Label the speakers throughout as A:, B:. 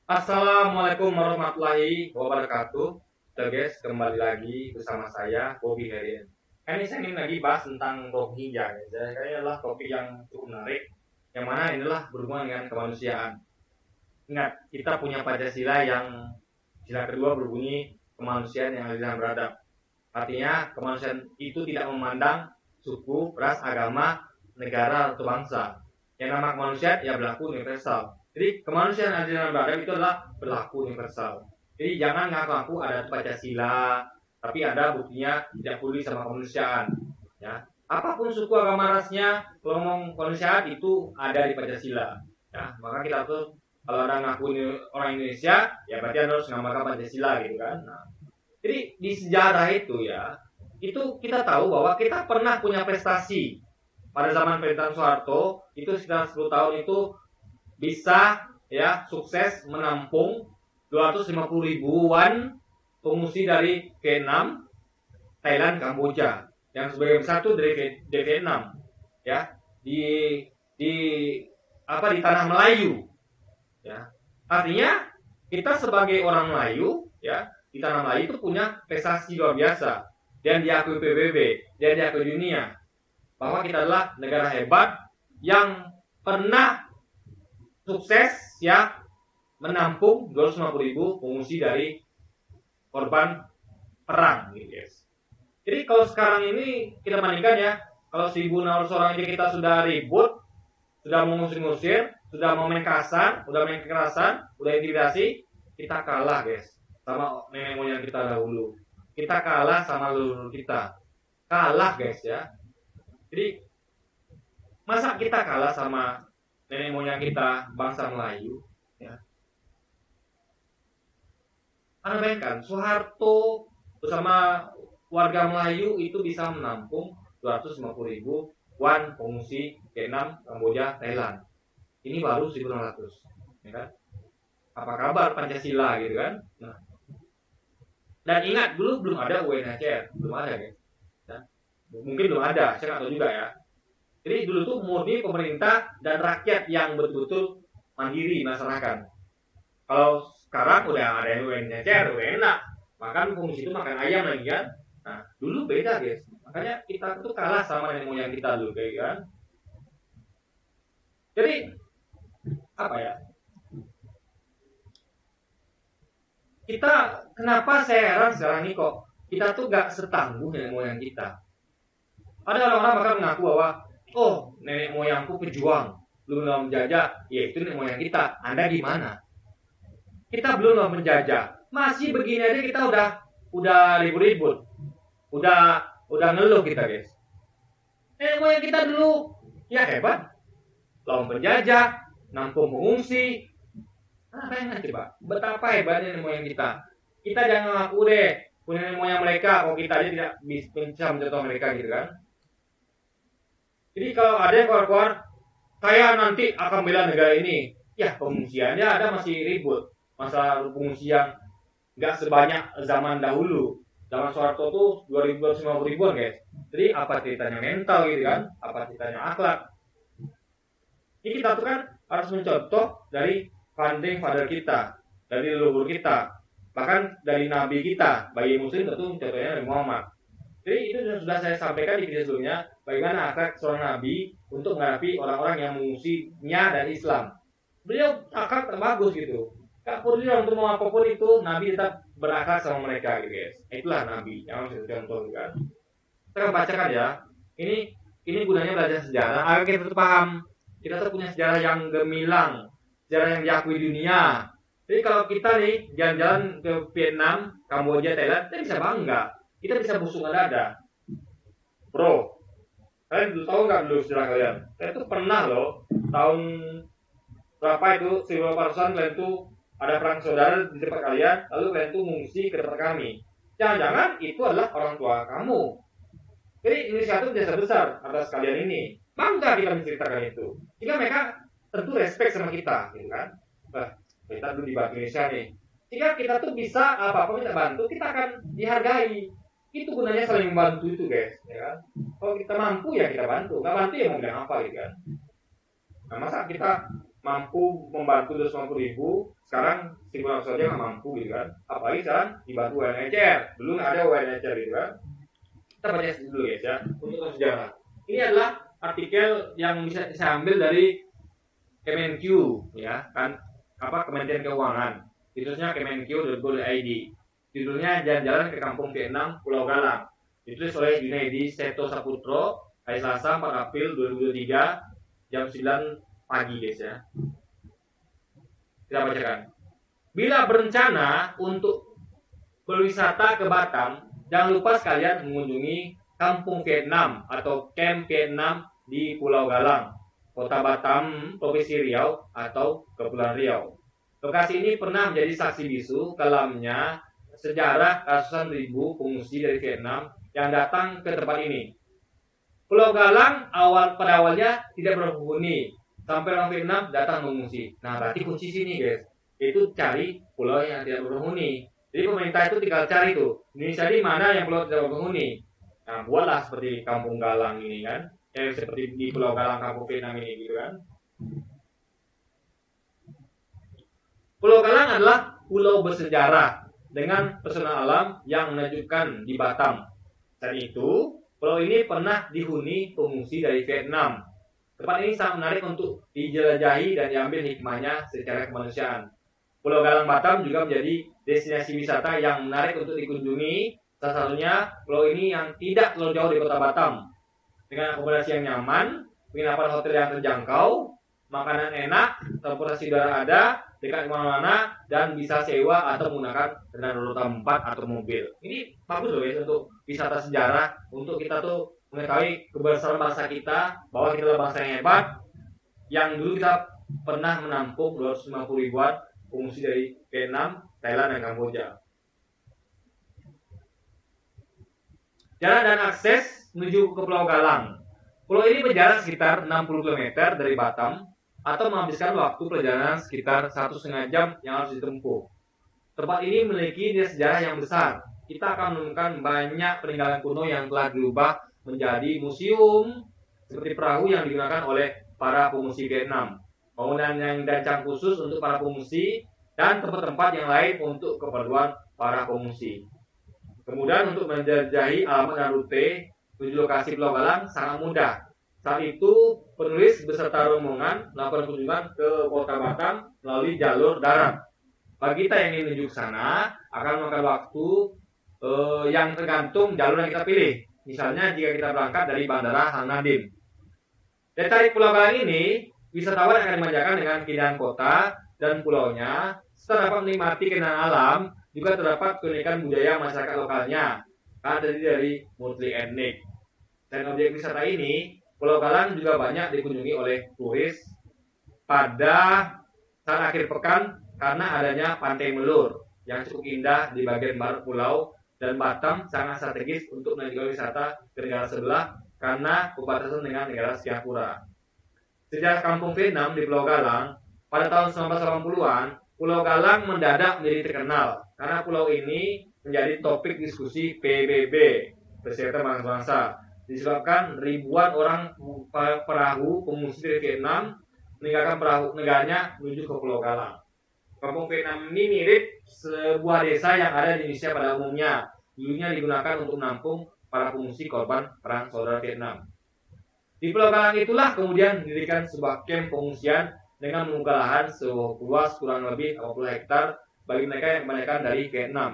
A: Assalamualaikum warahmatullahi wabarakatuh. Guys, kembali lagi bersama saya Bobby Herian. Ini saya ingin lagi bahas tentang Rohingya. Jadi ini adalah topik yang cukup menarik, yang mana inilah berhubungan dengan kemanusiaan. Ingat, kita punya Pancasila yang sila kedua berbunyi kemanusiaan yang adil dan beradab. Artinya kemanusiaan itu tidak memandang suku, ras, agama, negara atau bangsa. Yang nama kemanusiaan ya berlaku universal. Jadi kemanusiaan adil dan beradab itu adalah berlaku universal. Jadi jangan ngaku-ngaku ada Pancasila, tapi ada buktinya tidak peduli sama kemanusiaan. Ya, apapun suku agama rasnya, kalau ngomong kemanusiaan itu ada di Pancasila. Ya, maka kita tuh kalau ada ngaku orang Indonesia, ya berarti harus mengamalkan Pancasila gitu kan. Nah, jadi di sejarah itu ya, itu kita tahu bahwa kita pernah punya prestasi pada zaman pemerintahan Soeharto itu sekitar 10 tahun itu bisa ya sukses menampung 250 ribuan pengungsi dari Vietnam, Thailand, Kamboja. Yang sebagian besar itu dari Vietnam, ya di tanah Melayu, ya. Artinya kita sebagai orang Melayu, ya di tanah Melayu itu punya prestasi luar biasa dan diakui PBB dan diakui dunia bahwa kita adalah negara hebat yang pernah sukses ya menampung 250 ribu pengungsi dari korban perang gitu guys. Jadi kalau sekarang ini kita bandingkan ya, kalau 1.600 orang aja kita sudah ribut, sudah mengusir-ngusir, sudah mau main kasar, sudah main kekerasan, sudah intimidasi, kita kalah guys sama nenek moyang kita dahulu. Kita kalah sama leluhur kita. Kalah guys ya. Jadi masa kita kalah sama nenek moyang kita bangsa Melayu ya. Anda bayangkan Soeharto bersama warga Melayu itu bisa menampung 250 ribu pengungsi Vietnam, Kamboja, Thailand. Ini baru 1.600 ya kan? Apa kabar Pancasila gitu kan? Nah. Dan ingat dulu belum ada UNHCR, belum ada guys ya. Mungkin belum ada, saya nggak tahu juga ya. Jadi dulu tuh murni pemerintah dan rakyat yang betul-betul mandiri melaksanakan. Kalau sekarang udah ada yang UNHCR, enak. Makan fungsi itu makan ayam lagi kan. Nah, dulu beda guys. Makanya kita tuh kalah sama nenek moyang kita dulu kayak kan. Jadi apa ya? Kita kenapa saya heran sekarang ini kok kita tuh gak setangguh nenek moyang kita. Ada orang-orang bahkan mengaku bahwa oh, nenek moyangku pejuang, belum menjajah, ya itu nenek moyang kita. Anda gimana? Kita belum menjajah, masih begini aja kita udah ribut-ribut, udah ngeluh kita guys. Nenek moyang kita dulu, ya hebat, lawan penjajah, nampung pengungsi. Nah, bayangkan coba, betapa hebatnya nenek moyang kita. Kita jangan ngaku deh punya nenek moyang mereka, kalau kita aja tidak bisa mencontoh mereka gitu kan. Jadi kalau ada yang keluar-keluar, saya nanti akan bela negara ini. Ya pengungsiannya ada masih ribut. Masalah pengungsi yang nggak sebanyak zaman dahulu. Zaman Soeharto tuh 250 ribuan guys. Jadi apa ceritanya mental gitu kan? Apa ceritanya akhlak? Jadi kita tuh kan harus mencontoh dari founding father kita, dari leluhur kita, bahkan dari nabi kita. Bagi muslim tentu contohnya Nabi Muhammad. Jadi itu sudah saya sampaikan di video sebelumnya, bagaimana akhlak seorang nabi untuk menghadapi orang-orang yang mengungsinya dari Islam. Beliau akhlak terbagus gitu. Gak peduli untuk mau apapun itu, nabi tetap berakhlak sama mereka gitu guys. Itulah nabi yang harus kita contoh kan. Kita akan bacakan ya. Ini gunanya belajar sejarah agar kita paham. Kita tuh punya sejarah yang gemilang, sejarah yang diakui dunia. Jadi kalau kita nih jalan-jalan ke Vietnam, Kamboja, Thailand, kita bisa bangga. Kita bisa busung dada. Bro, kalian dulu tahu nggak dulu sejarah kalian? Saya tuh pernah loh, tahun berapa itu, 1800-an kalian tuh ada perang saudara di tempat kalian, lalu kalian tuh mengungsi ke tempat kami. Jangan-jangan itu adalah orang tua kamu. Jadi inisiatif jasa besar atas kalian ini. Bangga kita menceritakan itu. Jika mereka tentu respect sama kita, gitu kan? Kita dulu di Indonesia nih. Jika kita tuh bisa apa-apa minta bantu, kita akan dihargai. Itu gunanya saling membantu itu guys, ya kan? Kalau kita mampu ya kita bantu, nggak bantu ya mau bilang apa gitu kan? Nah masa kita mampu membantu 250.000, sekarang 1.600 aja nggak mampu gitu kan. Apalagi sekarang dibantu UNHCR, dulu nggak ada UNHCR gitu kan. Kita baca dulu guys ya, untuk sejarah. Ini adalah artikel yang bisa saya ambil dari Kemenq ya kan, Kementerian Keuangan, situsnya kemenq.go.id. Judulnya Jalan-Jalan ke Kampung Vietnam Pulau Galang. Ditulis oleh Junaidi Seto Saputro, hari Selasa 4 April 2023 jam 9 pagi guys ya. Kita bacakan. Bila berencana untuk berwisata ke Batam, jangan lupa sekalian mengunjungi Kampung Vietnam atau Camp Vietnam di Pulau Galang, Kota Batam, Provinsi Riau atau Kepulauan Riau. Lokasi ini pernah menjadi saksi bisu kelamnya sejarah ratusan ribu pengungsi dari Vietnam yang datang ke tempat ini. Pulau Galang pada awalnya tidak berpenghuni, sampai orang Vietnam datang mengungsi. Nah, berarti kunci sini guys, itu cari pulau yang tidak berpenghuni. Jadi pemerintah itu tinggal cari tuh, Indonesia di mana yang pulau tidak berpenghuni. Nah, buatlah seperti Kampung Galang ini kan, seperti di Pulau Galang Kampung Vietnam ini gitu kan. Pulau Galang adalah pulau bersejarah dengan pesona alam yang menakjubkan di Batam. Saat itu, pulau ini pernah dihuni pengungsi dari Vietnam. Tempat ini sangat menarik untuk dijelajahi dan diambil hikmahnya secara kemanusiaan. Pulau Galang Batam juga menjadi destinasi wisata yang menarik untuk dikunjungi. Salah satunya pulau ini yang tidak terlalu jauh dari kota Batam, dengan akomodasi yang nyaman, penginapan hotel yang terjangkau, makanan enak, transportasi udara ada, dekat kemana-mana, dan bisa sewa atau menggunakan kendaraan roda 4 atau mobil. Ini bagus loh guys untuk wisata sejarah, untuk kita tuh mengetahui kebesaran bangsa kita, bahwa kita adalah bangsa yang hebat, yang dulu kita pernah menampung 250 ribuan pengungsi dari Vietnam, Thailand, dan Kamboja. Jalan dan akses menuju ke Pulau Galang. Pulau ini berjarak sekitar 60 km dari Batam, atau menghabiskan waktu perjalanan sekitar 1,5 jam yang harus ditempuh. Tempat ini memiliki nilai sejarah yang besar. Kita akan menemukan banyak peninggalan kuno yang telah dirubah menjadi museum, seperti perahu yang digunakan oleh para pengungsi Vietnam, bangunan yang dirancang khusus untuk para pengungsi, dan tempat-tempat yang lain untuk keperluan para pengungsi. Kemudian untuk menjelajahi alamat dan rute menuju lokasi Pulau Galang sangat mudah. Saat itu penulis beserta rombongan melakukan kunjungan ke Kota Batam melalui jalur darat. Bagi kita yang ingin menuju ke sana akan memakan waktu yang tergantung jalur yang kita pilih. Misalnya jika kita berangkat dari Bandara Hang Nadim. Dari Pulau Galang ini, wisatawan akan dimanjakan dengan keindahan kota dan pulaunya, serta dapat menikmati keindahan alam. Juga terdapat keunikan budaya masyarakat lokalnya, karena terdiri dari multi etnik. Dan objek wisata ini, Pulau Galang juga banyak dikunjungi oleh turis pada saat akhir pekan karena adanya Pantai Melur yang cukup indah di bagian barat pulau, dan Batam sangat strategis untuk melanjutkan wisata ke negara sebelah karena berbatasan dengan negara Singapura. Sejarah Kampung Vietnam di Pulau Galang, pada tahun 1980-an, Pulau Galang mendadak menjadi terkenal karena pulau ini menjadi topik diskusi PBB, Perserikatan Bangsa-Bangsa, disebabkan ribuan orang perahu pengungsi dari Vietnam meninggalkan perahu negaranya menuju ke Pulau Galang. Kampung Vietnam ini mirip sebuah desa yang ada di Indonesia pada umumnya. Dulunya digunakan untuk menampung para pengungsi korban perang saudara Vietnam. Di Pulau Galang itulah kemudian didirikan sebuah kamp pengungsian dengan membuka lahan seluas kurang lebih 80 hektar bagi mereka yang kebanyakan dari Vietnam.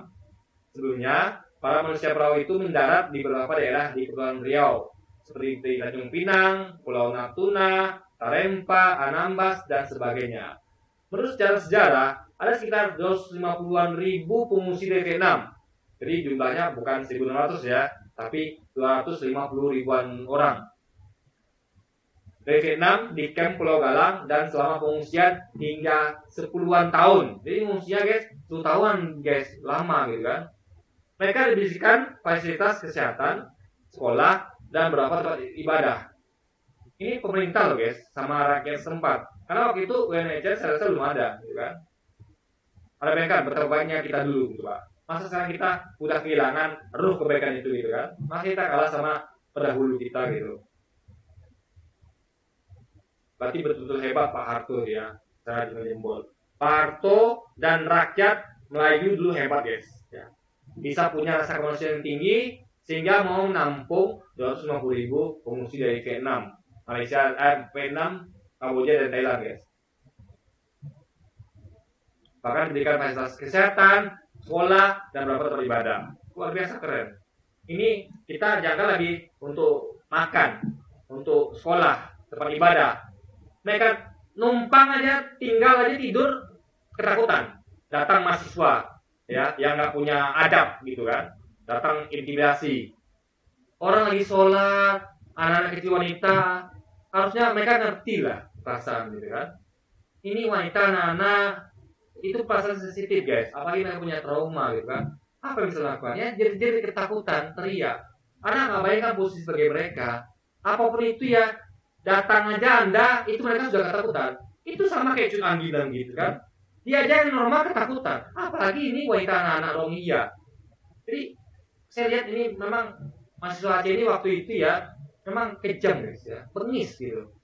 A: Sebelumnya, para manusia perahu itu mendarat di beberapa daerah di Kepulauan Riau, seperti di Tanjung Pinang, Pulau Natuna, Tarempa, Anambas, dan sebagainya. Menurut sejarah, ada sekitar 250-an ribu pengungsi dari Vietnam. Jadi jumlahnya bukan 1.600 ya, tapi 250 ribuan orang dari Vietnam di kamp Pulau Galang, dan selama pengungsian hingga 10-an tahun. Jadi pengungsinya guys, 10 tahun guys, lama gitu kan. Mereka diberikan fasilitas kesehatan, sekolah, dan beberapa tempat ibadah. Ini pemerintah loh guys, sama rakyat setempat. Karena waktu itu UNHCR saya rasa belum ada, gitu kan. Ada bayangkan betapa baiknya kita dulu, gitu Pak. Masa sekarang kita udah kehilangan ruh kebaikan itu, gitu kan. Masa kita kalah sama pendahulu kita, gitu. Berarti betul-betul hebat Pak Harto ya. secara jempol. Pak Harto dan rakyat Melayu dulu hebat guys, ya. Bisa punya rasa kemanusiaan yang tinggi sehingga mau menampung 250.000 pengungsi dari Vietnam, Malaysia, Vietnam, Kamboja dan Thailand guys. Bahkan diberikan fasilitas kesehatan, sekolah, dan beberapa tempat ibadah. Luar biasa keren. Ini kita jaga lagi untuk makan, untuk sekolah, tempat ibadah. Mereka numpang aja, tinggal aja, tidur, ketakutan. Datang mahasiswa, ya, yang nggak punya adab gitu kan. Datang intimidasi. Orang lagi sholat, anak-anak kecil wanita, harusnya mereka ngerti lah perasaan gitu kan. Ini wanita, anak-anak, itu perasaan sensitif guys, apalagi mereka punya trauma gitu kan. Apa yang bisa lakukannya? Jadi ketakutan, teriak. Anak nggak bayangkan posisi sebagai mereka. Apapun itu ya, datang aja Anda, itu mereka sudah ketakutan. Itu sama kayak Cut Anggi bilang gitu kan. Dia aja yang normal ketakutan. Apalagi ini wanita anak-anak Rohingya. Jadi saya lihat ini memang mahasiswa Aceh ini waktu itu ya, memang kejam guys ya, bengis gitu,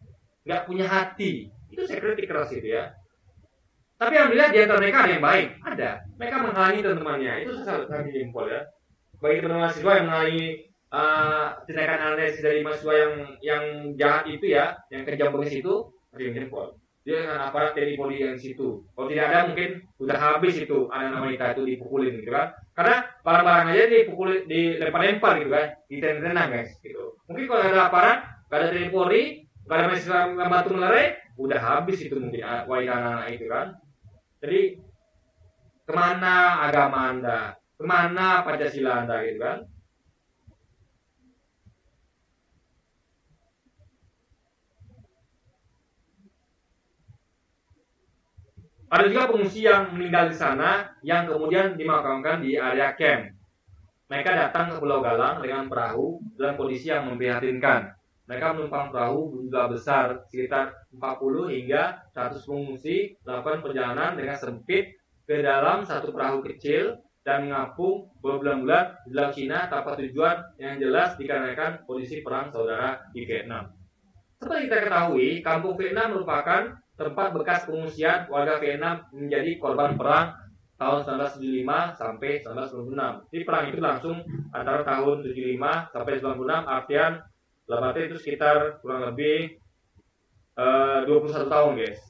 A: nggak punya hati. Itu saya kritik keras itu ya. Tapi alhamdulillah di antara mereka ada yang baik, ada. Mereka menghalangi teman-temannya, itu sangat jempol ya. Bagi teman-teman mahasiswa yang menghalangi tindakan analisis dari mahasiswa yang jahat itu ya, yang kejam bengis itu, ada yang jempol. Dia dengan aparat TNI Polri yang situ. Kalau tidak ada mungkin udah habis itu anak-anak wanita itu dipukulin gitu kan. Karena barang-barang aja dipukulin, dilempar-lempar gitu kan, ditendang guys gitu. Mungkin kalau ada aparat, nggak ada TNI Polri, nggak ada mahasiswa yang bantu melerai, udah habis itu mungkin wanita anak-anak itu kan. Jadi kemana agama Anda, kemana Pancasila Anda gitu kan? Ada juga pengungsi yang meninggal di sana yang kemudian dimakamkan di area camp. Mereka datang ke Pulau Galang dengan perahu dalam kondisi yang memprihatinkan. Mereka menumpang perahu juga besar, sekitar 40 hingga 100 pengungsi melakukan perjalanan dengan sempit ke dalam satu perahu kecil dan mengapung berbulan-bulan di Laut Cina tanpa tujuan yang jelas dikarenakan kondisi perang saudara di Vietnam. Seperti kita ketahui, kampung Vietnam merupakan tempat bekas pengungsian warga Vietnam menjadi korban perang tahun 1975 sampai 1996. Jadi perang itu langsung antara tahun 75 sampai 96, artian Lambatnya itu sekitar kurang lebih 21 tahun guys.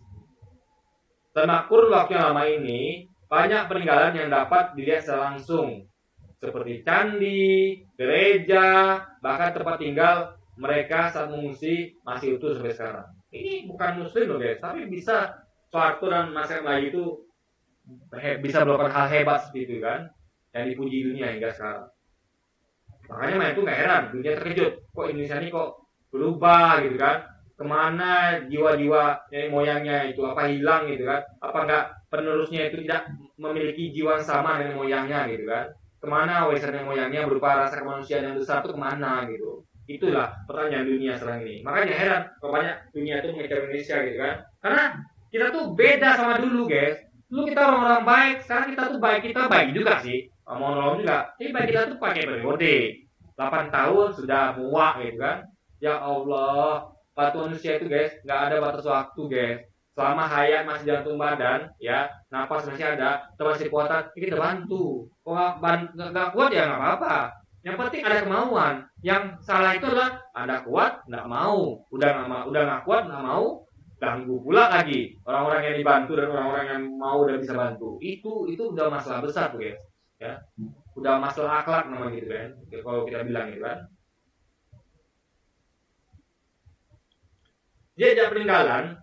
A: Termakur waktu yang lama ini, banyak peninggalan yang dapat dilihat secara langsung, seperti candi, gereja, bahkan tempat tinggal mereka saat mengungsi masih utuh sampai sekarang. Ini bukan muslim loh guys, tapi bisa Soeharto dan masyarakat Melayu itu bisa melakukan hal hebat seperti itu kan, yang dipuji dunia hingga sekarang. Makanya main itu nggak heran, dunia terkejut, kok Indonesia ini kok berubah gitu kan, kemana jiwa-jiwa nenek moyangnya itu, apa hilang gitu kan, apa nggak penerusnya itu tidak memiliki jiwa yang sama nenek moyangnya gitu kan, kemana warisan nenek moyangnya berupa rasa kemanusiaan yang besar itu kemana gitu. Itulah pertanyaan dunia sekarang ini. Makanya heran kalau banyak dunia itu mengejar Indonesia gitu kan, karena kita tuh beda sama dulu guys. Dulu kita orang-orang baik, sekarang kita tuh baik, kita baik juga sih, mau nolong juga. Tapi baik kita tuh pakai periode 8 tahun sudah muak gitu kan. Ya Allah, batu manusia itu guys nggak ada batas waktu guys. Selama hayat masih jantung badan ya, napas masih ada, kita masih kuatan, kita bantu. Kalau nggak kuat ya nggak apa-apa. Yang penting ada kemauan. Yang salah itu adalah Anda kuat nggak mau, udah nggak kuat nggak mau, ganggu pula lagi orang-orang yang dibantu dan orang-orang yang mau dan bisa bantu. Itu udah masalah besar tuh guys. Ya, udah masalah akhlak namanya gitu kan. Kalau kita bilang gitu kan. Jejak peninggalan,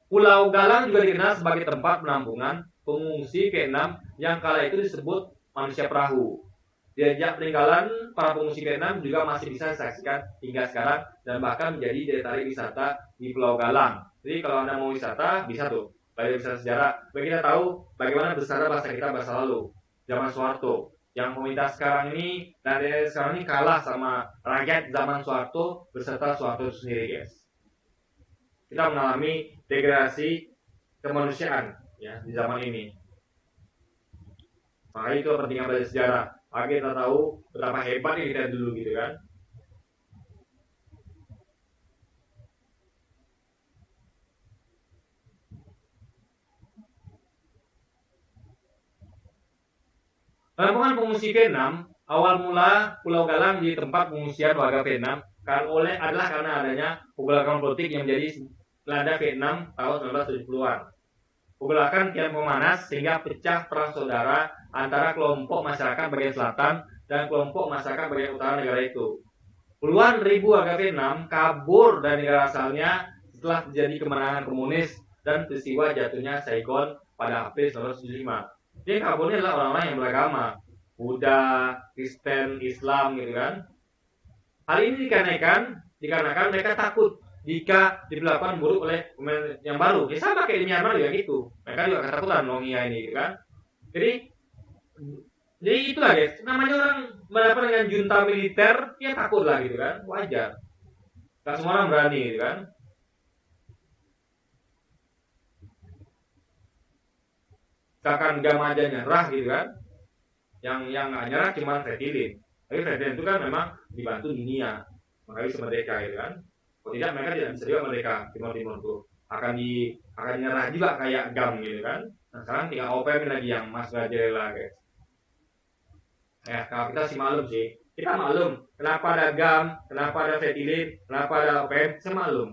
A: Pulau Galang juga dikenal sebagai tempat penampungan pengungsi Vietnam yang kala itu disebut manusia perahu. Jejak peninggalan para pengungsi Vietnam juga masih bisa disaksikan hingga sekarang dan bahkan menjadi daya tarik wisata di Pulau Galang. Jadi kalau Anda mau wisata, bisa tuh. Belajar wisata sejarah. Bagi kita tahu bagaimana besar bahasa kita bahasa lalu. Zaman Soeharto. Yang pemerintah sekarang ini, dan sekarang ini kalah sama rakyat zaman Soeharto beserta Soeharto itu sendiri guys. Kita mengalami degradasi kemanusiaan ya di zaman ini. Makanya itu pentingnya belajar sejarah. Agar kita tahu betapa hebatnya kita dulu gitu kan. Penampungan pengungsi Vietnam, awal mula Pulau Galang di tempat pengungsian warga Vietnam adalah karena adanya pergolakan politik yang menjadi melanda Vietnam tahun 1970-an. Pergolakan kian memanas sehingga pecah perang saudara antara kelompok masyarakat bagian selatan dan kelompok masyarakat bagian utara negara itu. Puluhan ribu warga Vietnam kabur dari negara asalnya setelah terjadi kemenangan komunis dan peristiwa jatuhnya Saigon pada April 1975. Jadi kaburnya adalah orang-orang yang beragama, Buddha, Kristen, Islam gitu kan. Hal ini dikarenakan mereka takut jika diperlakukan buruk oleh pemain yang baru. Ya sama kayak di Myanmar juga gitu. Mereka juga ketakutan Rohingya ini gitu kan. Jadi itulah guys, namanya orang berhadapan dengan junta militer, ya takut lah gitu kan, wajar. Gak semua orang berani gitu kan. Misalkan Gama aja nyerah gitu kan, yang nggak nyerah cuma Fretilin. Tapi Fretilin itu kan memang dibantu dunia, makanya bisa merdeka gitu kan. Kalau tidak mereka tidak bisa juga merdeka. Timur tuh akan nyerah juga kayak Gam gitu kan. Nah sekarang tinggal OPM lagi yang Mas Gajerela guys. Ya kalau kita sih maklum sih, kita maklum kenapa ada Gam, kenapa ada Fretilin, kenapa ada OPM, saya maklum.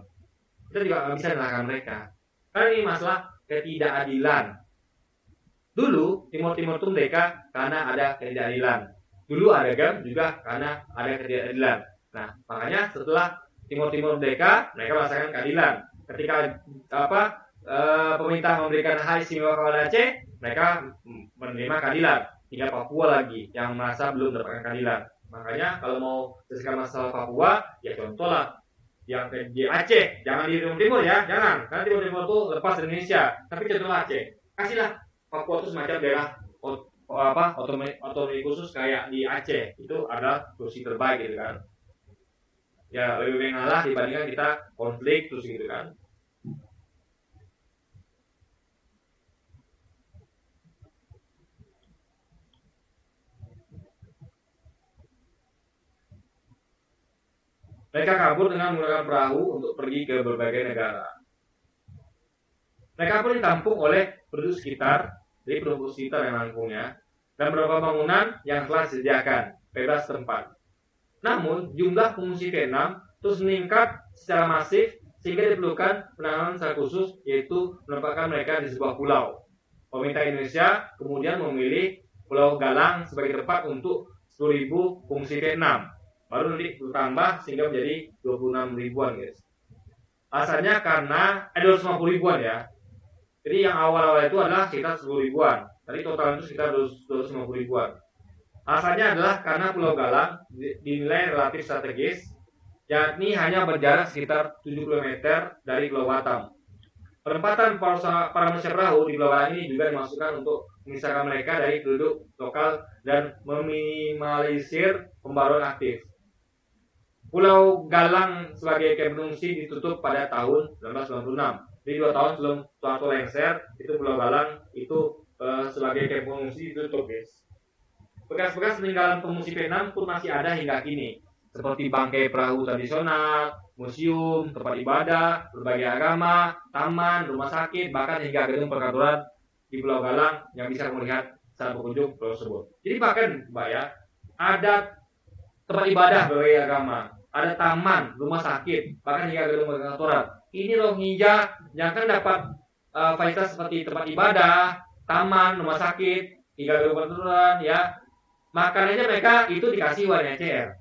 A: Kita juga nggak bisa menyalahkan mereka. Karena ini masalah ketidakadilan. Dulu Timur itu merdeka karena ada ketidakadilan. Dulu ada GAM juga karena ada ketidakadilan. Nah, makanya setelah Timur merdeka, mereka merasakan keadilan. Ketika pemerintah memberikan hak istimewa kepada Aceh, mereka menerima keadilan. Tinggal Papua lagi yang merasa belum mendapatkan keadilan. Makanya kalau mau selesaikan masalah Papua, ya contohlah yang di Aceh, jangan di Timur ya, jangan. Karena Timur itu lepas dari Indonesia, tapi contohlah Aceh. Kasihlah Papua itu semacam daerah otonomi khusus kayak di Aceh, itu adalah solusi terbaik gitu kan. Ya lebih baik ngalah dibandingkan kita konflik terus gitu kan. Mereka kabur dengan menggunakan perahu untuk pergi ke berbagai negara. Mereka pun ditampung oleh penduduk sekitar, jadi penduduk sekitar yang menampungnya, dan beberapa bangunan yang telah disediakan, bebas tempat. Namun, jumlah pengungsi Vietnam terus meningkat secara masif sehingga diperlukan penanganan secara khusus, yaitu menempatkan mereka di sebuah pulau. Pemerintah Indonesia kemudian memilih Pulau Galang sebagai tempat untuk 10.000 pengungsi Vietnam. Baru nanti bertambah sehingga menjadi 26 ribuan guys. Asalnya karena 250 ribuan ya. Jadi yang awal-awal itu adalah sekitar 10 ribuan. Tadi total itu sekitar 250 ribuan. Alasannya adalah karena Pulau Galang dinilai relatif strategis, yakni hanya berjarak sekitar 7 km dari Pulau Batam. Penempatan para manusia perahu di Pulau Galang ini juga dimaksudkan untuk memisahkan mereka dari penduduk lokal dan meminimalisir pembaruan aktif. Pulau Galang sebagai kamp pengungsi ditutup pada tahun 1996. Jadi 2 tahun sebelum Soeharto lengser, itu Pulau Galang itu sebagai kamp pengungsi ditutup guys. Bekas-bekas peninggalan pengungsi Vietnam pun masih ada hingga kini, seperti bangkai perahu tradisional, museum, tempat ibadah, berbagai agama, taman, rumah sakit, bahkan hingga gedung perkantoran di Pulau Galang yang bisa melihat saat berkunjung pulau tersebut. Jadi bahkan Mbak ya, ada tempat ibadah berbagai agama, ada taman, rumah sakit, bahkan hingga gedung perkantoran. Ini Rohingya yang kan dapat fasilitas seperti tempat ibadah, taman, rumah sakit, hingga gedung perkantoran ya. Makanannya mereka itu dikasih UNHCR.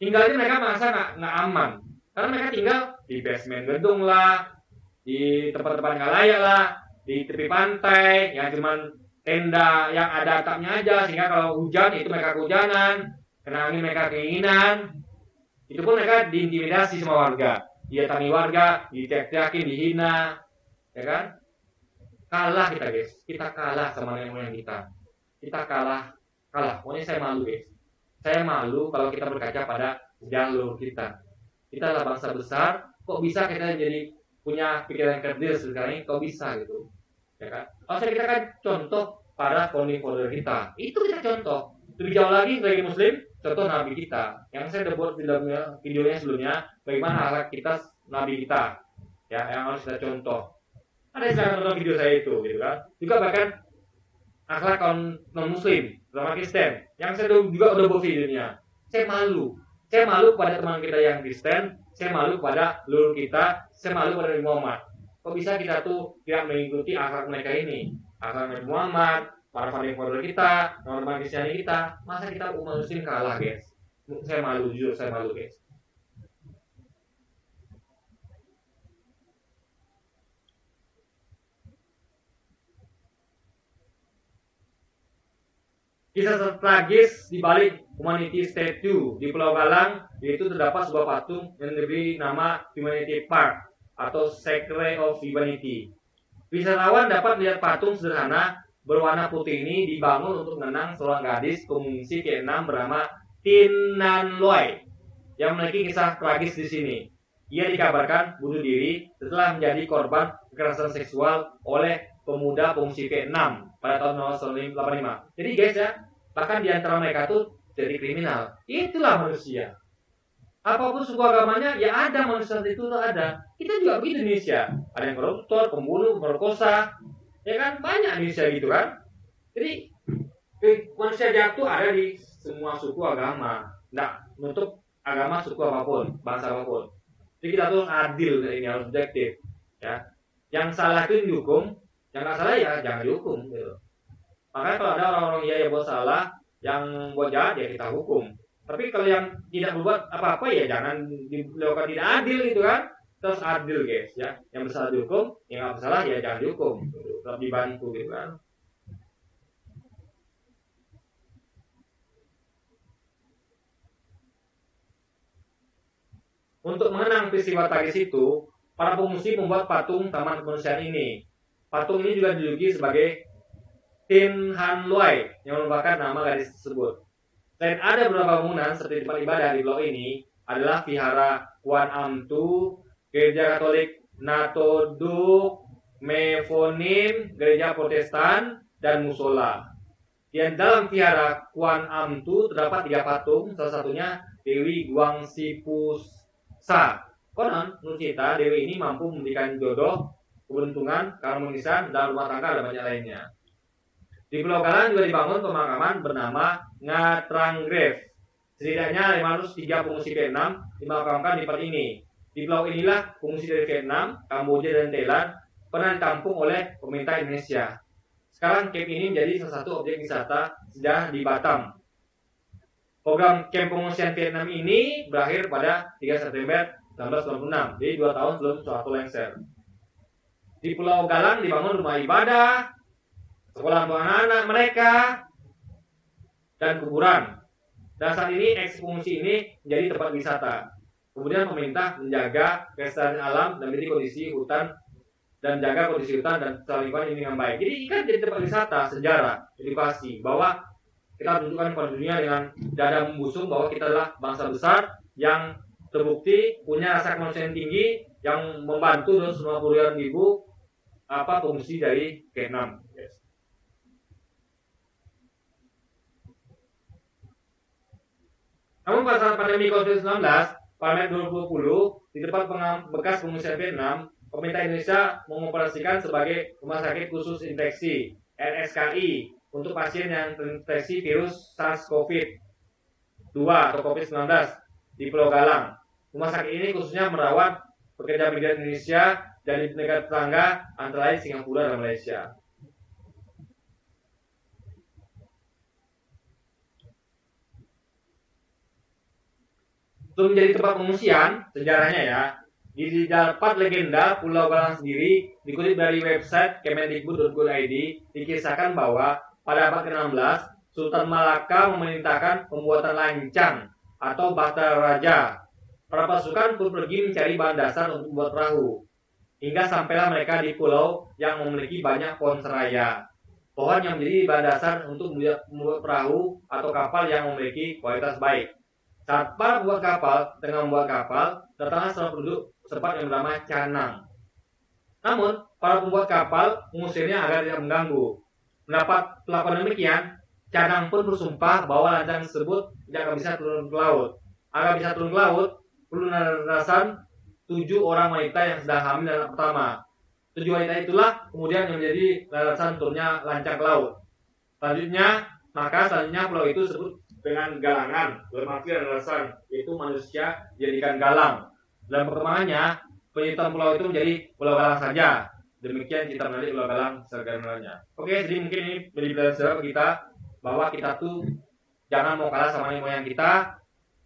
A: Tinggalnya mereka merasa nggak aman, karena mereka tinggal di basement gedung lah, di tempat-tempat nggak layak lah, di tepi pantai yang cuma tenda yang ada atapnya aja, sehingga kalau hujan itu mereka kehujanan, kena angin mereka keinginan. Itu pun mereka diintimidasi sama warga, didatangi warga, diteriak-teriakin, dihina, ya kan? Kalah kita guys, kita kalah sama nenek moyang kita kalah. Pokoknya saya malu guys. Saya malu kalau kita berkaca pada jalur kita. Kita adalah bangsa besar, kok bisa kita jadi punya pikiran cerdas sekarang ini? Kok bisa gitu? Ya kan? Kalau kita kan contoh para founding father kita, itu kita contoh. Lebih jauh lagi sebagai Muslim, contoh Nabi kita. Yang saya udah buat videonya sebelumnya, bagaimana akhlak kita Nabi kita, ya yang harus kita contoh. Ada yang saya nonton video saya itu, gitu kan? Juga bahkan akhlak kaum non-muslim, terutama Kristen. Yang saya juga udah buat videonya. Saya malu. Saya malu pada teman kita yang Kristen, saya malu pada leluhur kita, saya malu pada Nabi Muhammad. Kok bisa kita tuh tidak mengikuti akhlak mereka ini? Akhlak Nabi Muhammad, para founding-founder kita, teman-teman Kristiani kita, masa kita umat muslim kalah, guys? Saya malu, jujur saya malu, guys. Kisah tragis di balik Humanity Statue di Pulau Galang, yaitu terdapat sebuah patung yang diberi nama Humanity Park atau Sacred of Humanity. Wisatawan dapat melihat patung sederhana berwarna putih ini dibangun untuk mengenang seorang gadis pengungsi Vietnam bernama Tin Nan Loy yang memiliki kisah tragis di sini. Ia dikabarkan bunuh diri setelah menjadi korban kekerasan seksual oleh pemuda pengungsi Vietnam pada tahun 1985. Jadi guys ya, bahkan di antara mereka tuh jadi kriminal. Itulah manusia. Apapun suku agamanya, ya ada manusia itu tuh ada. Kita juga begitu Indonesia. Ada yang koruptor, pembunuh, pemerkosa, ya kan banyak Indonesia gitu kan. Jadi manusia jahat tuh ada di semua suku agama. Nggak menutup agama, suku apapun, bangsa apapun. Jadi kita tuh adil, ini harus objektif. Ya, yang salah itu dihukum. Yang nggak salah ya jangan dihukum gitu. Makanya kalau ada orang-orang yang buat salah, yang buat jahat ya kita hukum. Tapi kalau yang tidak berbuat apa-apa ya jangan dilakukan tidak adil gitu kan. Terus adil guys ya. Yang bersalah dihukum, yang nggak bersalah ya jangan dihukum. Tetap dibantu gitu kan. Untuk mengenang peristiwa tragis itu, para pengungsi membuat patung Taman Kemanusiaan ini. Patung ini juga dijuluki sebagai Tin Han Loy yang merupakan nama gadis tersebut. Selain ada beberapa bangunan seperti tempat ibadah di blok ini adalah Vihara Kwan Am Tu, Gereja Katolik Natoduk, Mefonim, Gereja Protestan, dan Musola. Di dalam Vihara Kwan Am Tu terdapat 3 patung, salah satunya Dewi Guangsipusa. Konon, menurut kita, Dewi ini mampu memberikan jodoh, keberuntungan, keharmonisan, dan rumah tangga dan banyak lainnya. Di Pulau Galang juga dibangun pemakaman bernama Ngatrang Grave. Setidaknya 503 pengungsi Vietnam dimakamkan di tempat ini. Di pulau inilah pengungsi dari Vietnam, Kamboja, dan Thailand pernah ditampung oleh pemerintah Indonesia. Sekarang camp ini menjadi salah satu objek wisata sejarah di Batam. Program camp pengungsian Vietnam ini berakhir pada 3 September 1996, jadi 2 tahun sebelum Soeharto lengser. Di Pulau Galang dibangun rumah ibadah, sekolah untuk anak-anak mereka, dan kuburan. Dan saat ini eks-pengungsi ini menjadi tempat wisata. Kemudian pemerintah menjaga kelestarian alam dan menjadi kondisi hutan dan jaga kondisi hutan dan lingkungan ini dengan baik. Jadi kan jadi tempat wisata, sejarah, edukasi bahwa kita tunjukkan kepada dunia dengan dada membusung bahwa kita adalah bangsa besar yang terbukti punya rasa kemanusiaan tinggi yang membantu 250.000 pengungsi dari Vietnam. Yes. Namun pada saat pandemi COVID-19 pada Maret 2020 di tempat bekas pengungsian Vietnam, pemerintah Indonesia mengoperasikan sebagai rumah sakit khusus infeksi RSKI untuk pasien yang terinfeksi virus SARS-CoV-2 atau COVID-19 di Pulau Galang. Rumah sakit ini khususnya merawat pekerja migran Indonesia dari negara tetangga antara lain Singapura dan Malaysia. Untuk menjadi tempat pengungsian, sejarahnya ya, didapat legenda Pulau Galang sendiri dikutip dari website kemendikbud.go.id dikisahkan bahwa pada abad ke-16 Sultan Malaka memerintahkan pembuatan lancang atau Bahtera Raja. Para pasukan pun pergi mencari bahan dasar untuk membuat perahu. Hingga sampailah mereka di pulau yang memiliki banyak pohon seraya. Pohon yang menjadi bahan dasar untuk membuat perahu atau kapal yang memiliki kualitas baik. Saat para pembuat kapal tengah membuat kapal, datanglah seorang penduduk setempat yang bernama Canang. Namun, para pembuat kapal mengusirnya agar tidak mengganggu. Mendapat perlakuan demikian, Canang pun bersumpah bahwa lancang tersebut tidak akan bisa turun ke laut. Agar bisa turun ke laut, perlu landasan 7 orang wanita yang sedang hamil dan anak pertama. 7 wanita itulah kemudian yang menjadi landasan turunnya lancang ke laut. Selanjutnya pulau itu disebut dengan galangan, bermakna dan alasan, yaitu manusia dijadikan galang. Dalam perkembangannya, penyusunan pulau itu menjadi pulau galang saja. Demikian kita mengenali pulau galang segalanya. Oke, jadi mungkin ini menjadi pelajaran bagi kita bahwa kita tuh jangan mau kalah sama nenek moyang kita,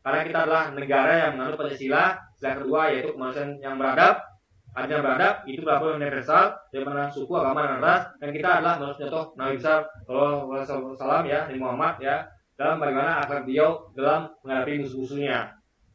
A: karena kita adalah negara yang menganut Pancasila. Sila kedua yaitu kemanusiaan yang beradab. Artinya beradab itu berlaku universal, dari mana suku, agama, dan ras. Dan kita adalah menurut contoh Nabi besar Sallallahu Alaihi Wasallam ya, Nabi Muhammad ya, dalam bagaimana akhlak beliau dalam menghadapi musuh-musuhnya.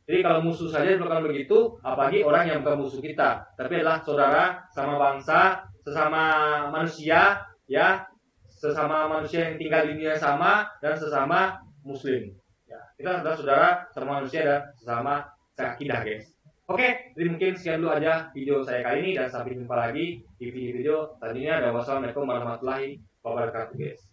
A: Jadi kalau musuh saja bukan begitu, apalagi orang yang bukan musuh kita, tapi adalah saudara, sama bangsa, sesama manusia ya, sesama manusia yang tinggal di dunia sama, dan sesama muslim. Ya, kita adalah saudara, sama manusia dan sesama seakidah, guys. Oke, jadi mungkin sekian dulu aja video saya kali ini, dan sampai jumpa lagi di video-video selanjutnya. Dan wassalamualaikum warahmatullahi wabarakatuh, guys.